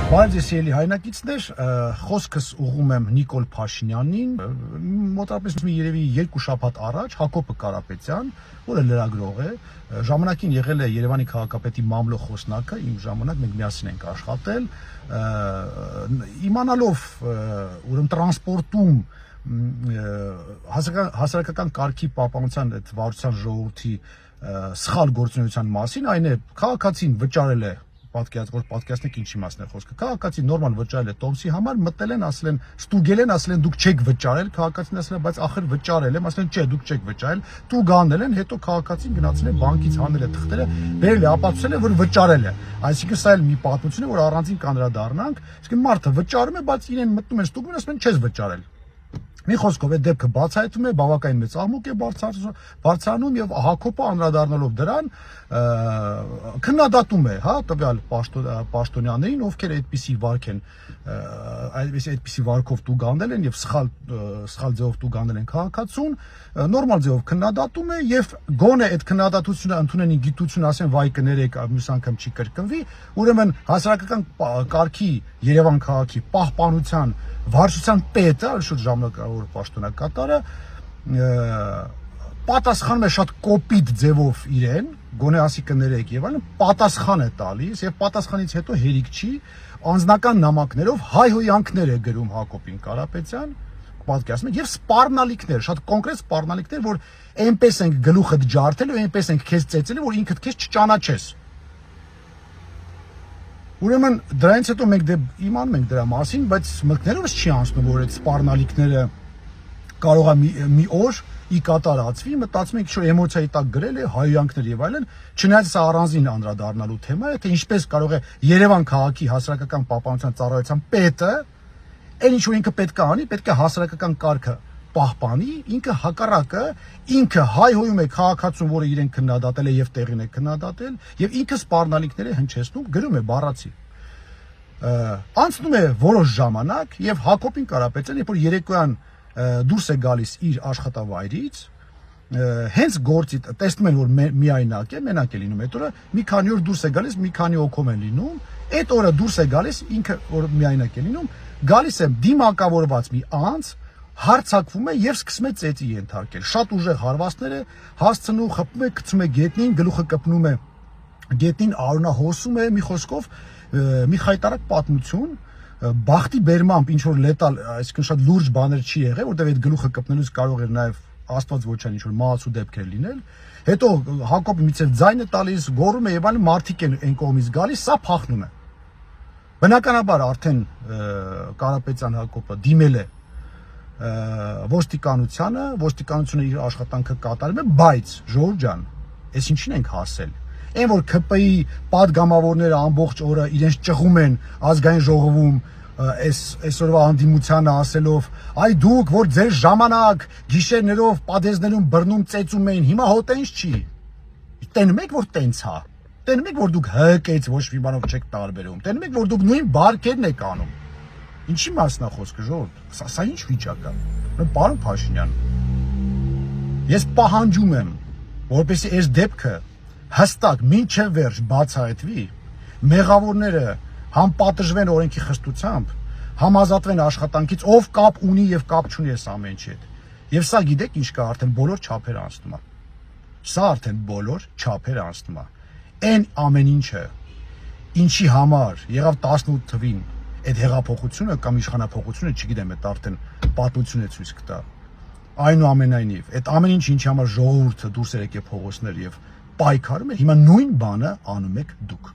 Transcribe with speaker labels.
Speaker 1: Բայց ես ելի հայնակիցներ, խոսքս ուղում եմ Նիկոլ Փաշինյանին, մոտավորապես երևի 2 շաբաթ առաջ Հակոբը Կարապետյան, որը լրագրող է, ժամանակին եղել է Երևանի քաղաքապետի մամլո խոսնակը, իմ ժամանակ մենք միասին ենք աշխատել, իմանալով ուրեմն տրանսպորտում հասարակական կարգի պահպանության այդ վարչության ժողովրդի սխալ գործունեության մասին, այն է քաղաքացին վճարել է պատկերացնեք ինչի մասն է խոսքը։ Քաղաքացին նորմալ վճարել է տոմսի համար, մտել են, ասել են, ստուգել են, ասել են դուք չեք վճարել, քաղաքացին ասել է, բայց ախր վճարել եմ, ասել են չէ, դուք չեք վճարել, տուգ անել են, հետո քաղաքացին գնացել է բանկից հանել է թղթերը, բերել է, ապացուցել է, որ վճարել է։ Այսինքն սա էլ մի պատմություն է, որ առանձին կանդրադառնանք, իսկ մարդը վճարում է, բայց իրեն մտնում են ստուգում են, ասում են չես վճարել։ Մի խոսքով այդ դեպքը բացահայտվում է, բավականին մեծ աղմուկ է բարձրանում եւ Հակոբը անդրադառնալով դրան քննադատում է, հա, տվյալ պաշտոնյաներին, ովքեր այդպիսի վարք են, այդպիսի վարքով տուգանել են եւ սխալ ձևով տուգանել են քաղաքացուն, նորմալ ձևով քննադատում է եւ գոնե այդ քննադատությունը ընդունեն գիտություն, ասեն վայ կներեք, մյուս անգամ չի կրկնվի, ուրեմն հասարակական կարգի Երևան քաղաքի պահպանության վարչության պետը, շուտ ժամանակավոր պաշտոնակատարը պատասխանում է շատ կոպիտ ձևով իրեն, գոնե ասի կներեք եւ այլն, պատասխան է տալիս եւ պատասխանից հետո հերիք չի, անձնական նամակներով հայհոյանքներ է գրում Հակոբին Կարապետյան, պատկերացնում եք, եւ սպառնալիքներ, շատ կոնկրետ սպառնալիքներ, որ այնպես ենք գլուխդ ջարդել ու այնպես ենք քեզ ծեծել, որ ինքդ քեզ չճանաչես։ Ուրեմն դրանից հետո մենք իմանում ենք դրա մասին, բայց մտքներովս չի անցնում, որ այդ սպառնալիքները կարող է մի օր ի կատարածվի, մտածում ենք, որ էմոցիայի տակ գրել է հայհոյանքներ եւ այլն, չնայած սա առանձին անդրադառնալու թեմա է, թե ինչպես կարող է Երևան քաղաքի հասարակական պահպանության ծառայության պետը, այն ինչ որ ինքը պետք է անի, պետք է հասարակական կարգը պահպանի, ինքը հակառակը, ինքը հայհոյում է քաղաքացուն, որը իրեն քննադատել է եւ տեղին է քննադատել, եւ ինքը սպառնալիքները հնչեցնում, գրում է բառացի։ Անցնում է որոշ ժամանակ եւ Հակոբին Կարապետյան, երբ որ երեկոյան դուրս է գալիս իր աշխատավայրից, հենց գործի տեսնում են, որ միայնակ է, մենակ է լինում, այդ օրը մի քանի օր դուրս է գալիս, մի քանի օկոմ են լինում, այդ օրը դուրս է գալիս, ինքը որ միայնակ է լինում, գալիս է դիմակավորված մի անձ, հարցակվում է եւ սկսում է ծեծի ենթարկել։ Շատ ուժեղ հարվածներ է հասցնում, խփում է, գցում է գետնին, գլուխը կպնում է գետնին, արյունահոսում է, մի խոսքով մի խայտարակ պատմություն, բախտի բերմամբ ինչ որ լետալ, այսինքն շատ լուրջ բաներ չի եղել, որտեղ այդ գլուխը կպնելուց կարող էր նաեւ Աստված ոչ այն ինչ որ մահացու դեպքեր լինել։ Հետո Հակոբը միցև ձայն է տալիս, գոռում է եւ այլն, մարդիկ են այն կողմից գալիս, սա փախնում է։ Բնականաբար արդեն Կարապետյան Հակոբը դիմել է ոստիկանությունը իր աշխատանքը կատարում է, բայց ժողովուրդ ջան, այս ինչին ենք հասել։ Այն որ ՔՊ-ի падգամավորները ամբողջ օրը իրենց ճղում են ազգային ժողովում այսօրվա հանդիմությանը ասելով, այ դուք որ ձեր ժամանակ գիշերներով պատեզներում բռնում ծեծում էին, հիմա հո տենց չի։ Տենում եք որ տենց հա։ Տենում եք որ դուք հկից ոչ մի բանով չեք տարբերում։ Տենում եք որ դուք նույն բարգերն եք անում։ Ինչի մասն է խոսքը ժողովուրդ։ Սա ինչ վիճակ է։ Պարոն Փաշինյան, ես պահանջում եմ, որպեսզի այս դեպքը հստակ մինչև վերջ բացահայտվի, մեղավորները համ պատժվեն օրենքի խստությամբ, համ ազատվեն աշխատանքից, ով կապ ունի եւ կապ չունի այս ամեն ինչի հետ։ Եվ սա գիտեք ինչ կա, արդեն բոլոր չափերը անցնում է։ Սա արդեն բոլոր չափերը անցնում է։ Այն ամեն ինչը, ինչի համար եղավ 18 թվին այդ հեղափոխությունը կամ իշխանափոխությունը, չգիտեմ, այդ արդեն պատմություն է ցույց կտա։ Այնուամենայնիվ, այդ ամեն ինչ ինչի համար ժողովուրդը դուրս եկե փողոցներ եւ պայքարում է, հիմա նույն բանը անում եք դուք։